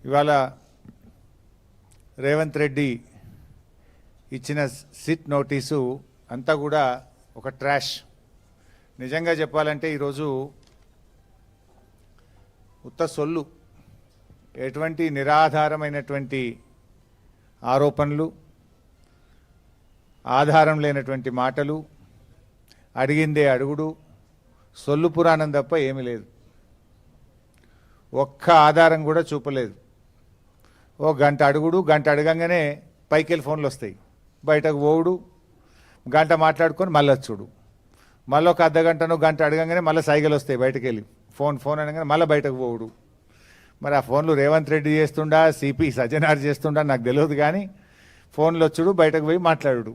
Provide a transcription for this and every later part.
ఇవాళ రేవంత్ రెడ్డి ఇచ్చిన SIT notice అంతా కూడా ఒక ట్రాష్. నిజంగా చెప్పాలంటే ఈరోజు ఉత్త సొల్లు, ఎటువంటి నిరాధారమైనటువంటి ఆరోపణలు, ఆధారం లేనటువంటి మాటలు, అడిగిందే అడుగుడు, సొల్లు పురాణం తప్ప ఏమీ లేదు. ఒక్క ఆధారం కూడా చూపలేదు. ఓ గంట అడుగుడు, గంట అడగంగానే పైకి వెళ్ళి ఫోన్లు వస్తాయి, బయటకు పోవుడు, గంట మాట్లాడుకొని మళ్ళీ వచ్చుడు, మళ్ళీ ఒక అర్ధగంటనో గంట అడగంగానే మళ్ళీ సైకిల్ వస్తాయి, బయటకు వెళ్ళి ఫోన్ అనగానే మళ్ళీ బయటకు పోవుడు. మరి ఆ ఫోన్లు రేవంత్ రెడ్డి చేస్తుండా, సిపి సజ్జనార్ చేస్తుండా నాకు తెలియదు, కానీ ఫోన్లు వచ్చుడు, బయటకు పోయి మాట్లాడు.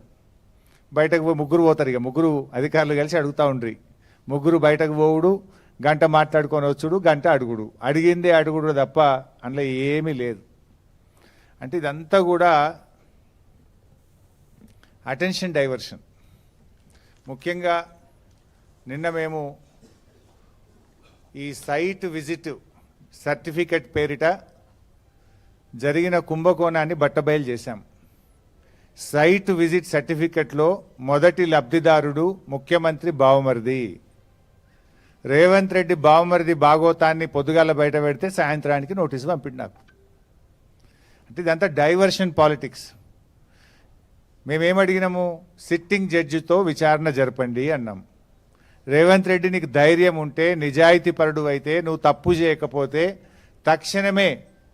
బయటకు పోయి ముగ్గురు పోతారు, ఇక ముగ్గురు అధికారులు కలిసి అడుగుతూ ఉండ్రి. ముగ్గురు బయటకు పోవుడు, గంట మాట్లాడుకొని వచ్చుడు, గంట అడుగుడు, అడిగిందే అడుగుడు తప్ప అందులో ఏమీ లేదు. అంటే ఇదంతా కూడా అటెన్షన్ డైవర్షన్. ముఖ్యంగా నిన్న మేము ఈ సైట్ విజిట్ సర్టిఫికెట్ పేరిట జరిగిన కుంభకోణాన్ని బట్టబయలు చేశాం. సైట్ విజిట్ సర్టిఫికెట్లో మొదటి లబ్ధిదారుడు ముఖ్యమంత్రి బావమరిది. రేవంత్ రెడ్డి బావమరిది భాగోతాన్ని పొద్దుగాల బయట పెడితే సాయంత్రానికి నోటీసు పంపిండు నాకు. అంటే ఇదంతా డైవర్షన్ పాలిటిక్స్. మేమేమడిగినాము? సిట్టింగ్ జడ్జితో విచారణ జరపండి అన్నాం. రేవంత్ రెడ్డి నీకు ధైర్యం ఉంటే, నిజాయితీపరుడు అయితే, నువ్వు తప్పు చేయకపోతే తక్షణమే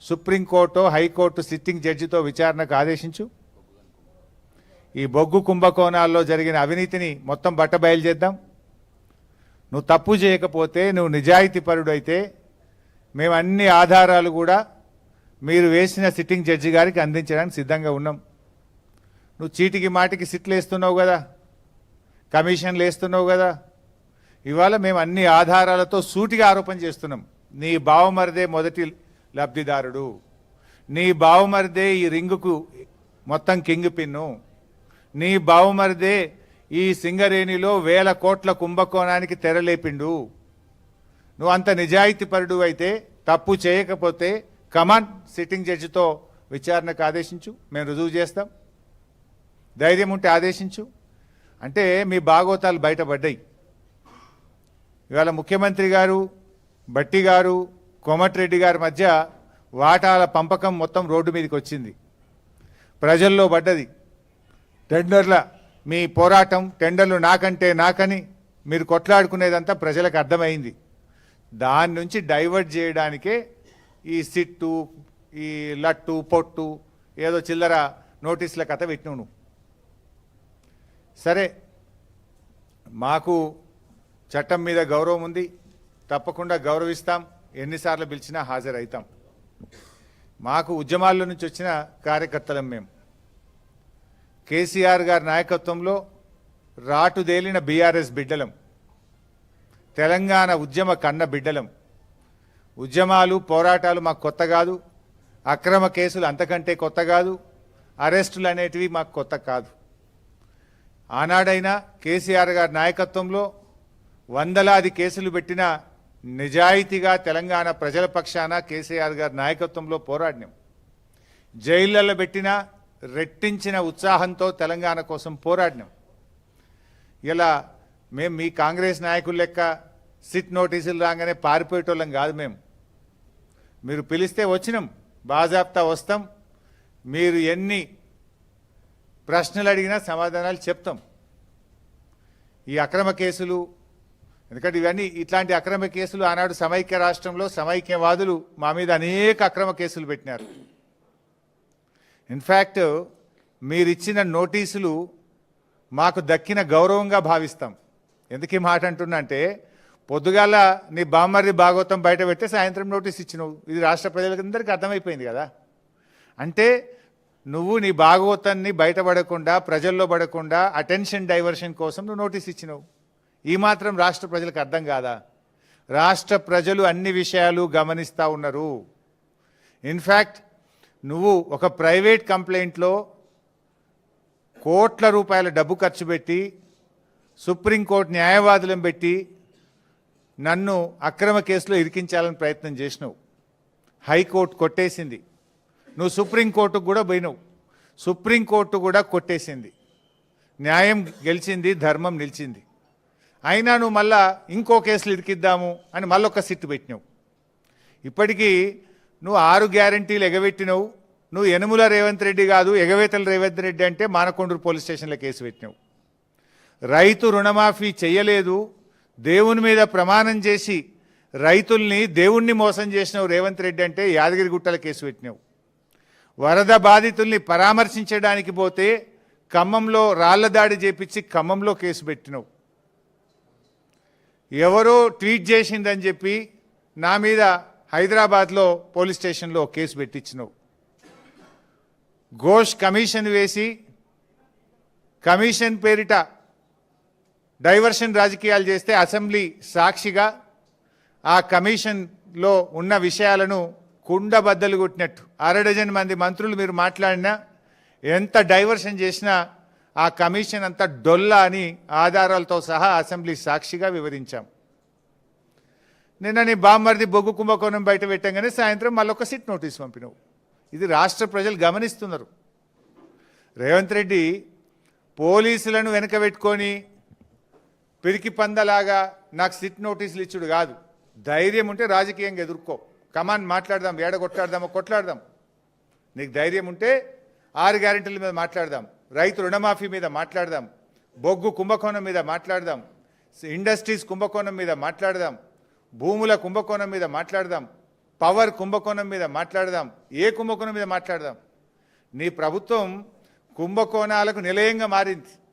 సుప్రీంకోర్టు, హైకోర్టు సిట్టింగ్ జడ్జితో విచారణకు ఆదేశించు. ఈ బొగ్గు కుంభకోణాల్లో జరిగిన అవినీతిని మొత్తం బట్టబయలు చేద్దాం. నువ్వు తప్పు చేయకపోతే, నువ్వు నిజాయితీపరుడు అయితే మేము అన్ని ఆధారాలు కూడా మీరు వేసిన సిట్టింగ్ జడ్జి గారికి అందించడానికి సిద్ధంగా ఉన్నాం. నువ్వు చీటికి మాటికి సిట్లు వేస్తున్నావు కదా, కమిషన్లు వేస్తున్నావు కదా. ఇవాళ మేము అన్ని ఆధారాలతో సూటిగా ఆరోపణ చేస్తున్నాం. నీ బావమరిదే మొదటి లబ్ధిదారుడు, నీ బావమరిదే ఈ రింగుకు మొత్తం కింగ్ పిన్ను, నీ బావమరిదే ఈ సింగరేణిలో 1000 కోట్ల కుంభకోణానికి తెరలేపిండు. నువ్వు అంత నిజాయితీపరుడు అయితే, తప్పు చేయకపోతే కమాన్ సిట్టింగ్ జడ్జితో విచారణకు ఆదేశించు, మేము రుజువు చేస్తాం. ధైర్యం ఉంటే ఆదేశించు. అంటే మీ భాగోతాలు బయటపడ్డాయి. ఇవాళ ముఖ్యమంత్రి గారు, బట్టి గారు, కోమటిరెడ్డి గారి మధ్య వాటాల పంపకం మొత్తం రోడ్డు మీదకి వచ్చింది, ప్రజల్లో పడ్డది. టెండర్ల మీ పోరాటం, టెండర్లు నాకంటే నాకని మీరు కొట్లాడుకునేదంతా ప్రజలకు అర్థమైంది. దాని నుంచి డైవర్ట్ చేయడానికే ఈ సిట్టు, ఈ లట్టు పొట్టు, ఏదో చిల్లర నోటీసుల కథ పెట్టినావు నువ్వు. సరే, మాకు చట్టం మీద గౌరవం ఉంది, తప్పకుండా గౌరవిస్తాం, ఎన్నిసార్లు పిలిచినా హాజరవుతాం. మాకు ఉద్యమాల్లో నుంచి వచ్చిన కార్యకర్తలం మేము. కేసీఆర్ గారి నాయకత్వంలో రాటుదేలిన బీఆర్ఎస్ బిడ్డలం, తెలంగాణ ఉద్యమ కన్న బిడ్డలం. ఉద్యమాలు, పోరాటాలు మాకు కొత్త కాదు, అక్రమ కేసులు అంతకంటే కొత్త కాదు, అరెస్టులు అనేటివి మాకు కొత్త కాదు. ఆనాడైనా కేసీఆర్ గారి నాయకత్వంలో వందలాది కేసులు పెట్టిన నిజాయితీగా తెలంగాణ ప్రజల పక్షాన కేసీఆర్ గారి నాయకత్వంలో పోరాడినాం. జైళ్లలో పెట్టిన రెట్టించిన ఉత్సాహంతో తెలంగాణ కోసం పోరాడినాం. ఇలా మేము మీ కాంగ్రెస్ నాయకుల లెక్క సిట్ నోటీసులు రాగానే పారిపోయేటోళ్ళం కాదు. మీరు పిలిస్తే వచ్చినాం, బాజాప్తా వస్తాం. మీరు ఎన్ని ప్రశ్నలు అడిగినా సమాధానాలు చెప్తాం. ఈ అక్రమ కేసులు, ఎందుకంటే ఇవన్నీ ఇట్లాంటి అక్రమ కేసులు ఆనాడు సమైక్య రాష్ట్రంలో సమైక్యవాదులు మా మీద అనేక అక్రమ కేసులు పెట్టినారు. ఇన్ఫ్యాక్ట్ మీరిచ్చిన నోటీసులు మాకు దక్కిన గౌరవంగా భావిస్తాం. ఎందుకు ఈ మాట అంటున్నా అంటే, పొద్దుగాల నీ బామ్మర్ది భాగవతం బయట పెడితే సాయంత్రం నోటీస్ ఇచ్చినావు. ఇది రాష్ట్ర ప్రజలందరికీ అర్థమైపోయింది కదా. అంటే నువ్వు నీ భాగవతాన్ని బయటపడకుండా, ప్రజల్లో పడకుండా అటెన్షన్ డైవర్షన్ కోసం నువ్వు నోటీస్ ఇచ్చినావు. ఈ మాత్రం రాష్ట్ర ప్రజలకు అర్థం కాదా? రాష్ట్ర ప్రజలు అన్ని విషయాలు గమనిస్తూ ఉన్నారు. ఇన్ఫ్యాక్ట్ నువ్వు ఒక ప్రైవేట్ కంప్లైంట్లో కోట్ల రూపాయల డబ్బు ఖర్చు పెట్టి, సుప్రీంకోర్టు న్యాయవాదులను పెట్టి నన్ను అక్రమ కేసులో ఇరికించాలని ప్రయత్నం చేసినావు. హైకోర్టు కొట్టేసింది. నువ్వు సుప్రీంకోర్టుకు కూడా పోయినావు, సుప్రీంకోర్టు కూడా కొట్టేసింది. న్యాయం గెలిచింది, ధర్మం నిలిచింది. అయినా నువ్వు మళ్ళా ఇంకో కేసులు ఇరికిద్దాము అని మళ్ళొక సిట్టు పెట్టినావు. ఇప్పటికీ నువ్వు 6 గ్యారంటీలు ఎగబెట్టినావు. నువ్వు యనుమల రేవంత్ రెడ్డి కాదు, ఎగవేతల రేవంత్ రెడ్డి అంటే మానకొండూరు పోలీస్ స్టేషన్లో కేసు పెట్టినావు. రైతు రుణమాఫీ చెయ్యలేదు, దేవుని మీద ప్రమాణం చేసి రైతుల్ని దేవుణ్ణి మోసం చేసినావు రేవంత్ రెడ్డి అంటే యాదగిరిగుట్టల కేసు పెట్టినావు. వరద బాధితుల్ని పరామర్శించడానికి పోతే ఖమ్మంలో రాళ్ల దాడి చేపించి ఖమ్మంలో కేసు పెట్టినావు. ఎవరో ట్వీట్ చేసిందని చెప్పి నా మీద హైదరాబాద్లో పోలీస్ స్టేషన్లో కేసు పెట్టించినావు. ఘోష్ కమిషన్ వేసి కమిషన్ పేరిట డైవర్షన్ రాజకీయాలు చేస్తే అసెంబ్లీ సాక్షిగా ఆ కమిషన్లో ఉన్న విషయాలను కుండబద్దలు కొట్టినట్టు 6 డజన్ మంది మంత్రులు మీరు మాట్లాడినా, ఎంత డైవర్షన్ చేసినా ఆ కమిషన్ అంతా డొల్ల అని ఆధారాలతో సహా అసెంబ్లీ సాక్షిగా వివరించాం. నిన్న నీ బామ్మర్ది బొగ్గు కుంభకోణం బయట పెట్టంగానే సాయంత్రం మళ్ళొక సిట్ నోటీస్ పంపినావు. ఇది రాష్ట్ర ప్రజలు గమనిస్తున్నారు. రేవంత్ రెడ్డి పోలీసులను వెనక పెట్టుకొని పిరికి పందలాగా నాకు సిట్ నోటీసులు ఇచ్చుడు కాదు. ధైర్యం ఉంటే రాజకీయంగా ఎదుర్కో, కమాన్ మాట్లాడదాం, ఏడ కొట్లాడదామో కొట్లాడదాం. నీకు ధైర్యం ఉంటే 6 గ్యారెంటీల మీద మాట్లాడదాం, రైతు రుణమాఫీ మీద మాట్లాడదాం, బొగ్గు కుంభకోణం మీద మాట్లాడదాం, ఇండస్ట్రీస్ కుంభకోణం మీద మాట్లాడదాం, భూముల కుంభకోణం మీద మాట్లాడదాం, పవర్ కుంభకోణం మీద మాట్లాడదాం, ఏ కుంభకోణం మీద మాట్లాడదాం. నీ ప్రభుత్వం కుంభకోణాలకు నిలయంగా మారింది.